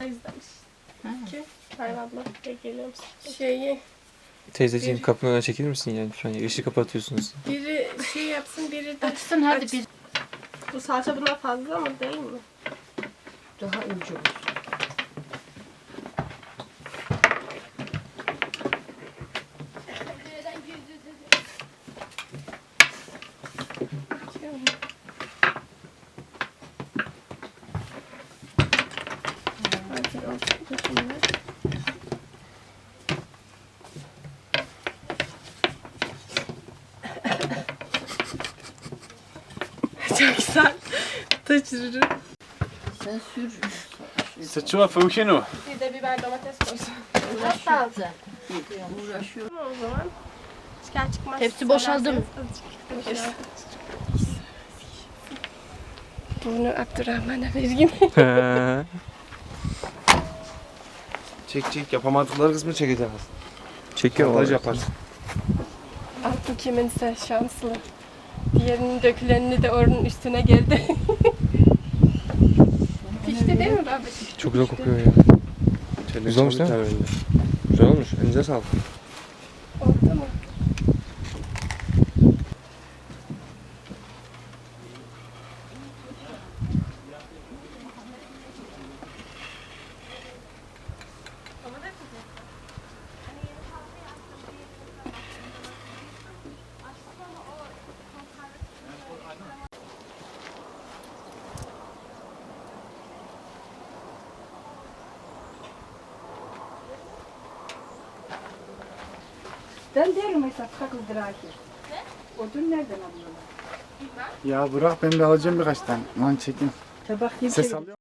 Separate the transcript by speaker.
Speaker 1: İzlemiş. Ki hayvanla geliyormuş.
Speaker 2: Teyzeciğim kapının önüne çekilir misin yani şu an? Işığı kapatıyorsunuz.
Speaker 1: Biri şey yapsın, biri de
Speaker 3: Açsın hadi bir.
Speaker 1: Bu salça buna fazla mı değil mi?
Speaker 3: Daha ince olsun.
Speaker 1: Çok güzel. Taçırırım.
Speaker 3: Sen sür.
Speaker 4: Saçma fevkino.
Speaker 1: Bir de biber domates koysun.
Speaker 3: Uğraşıyor güzel. Uğraşıyor.
Speaker 1: O zaman çıkar çıkmaz.
Speaker 3: Hepsi boşaldı mı?
Speaker 1: Azıcık. Bunu Abdurrahman'a vereyim.
Speaker 4: Çek yapamadıkları kısmı çekeceğiz.
Speaker 2: Çekiyor
Speaker 4: Montaj
Speaker 2: mu?
Speaker 4: yapar.
Speaker 1: Abdü kiminse şanslı. Diğerinin dökülenini de onun üstüne geldi. Pişti değil mi babacığım?
Speaker 2: Çok güzel kokuyor ya.
Speaker 4: Çelik
Speaker 2: Güzel olmuş
Speaker 4: çabuk
Speaker 2: değil mi?
Speaker 4: bence. Güzel olmuş. Elinize sağlık.
Speaker 1: Oldu mu?
Speaker 5: Ben derim mesela kakıldır Akif. Odun nereden alıyorlar?
Speaker 4: Ya bırak ben de alacağım birkaç tane. Lan çekin.
Speaker 5: Tabak
Speaker 4: Ses alıyor.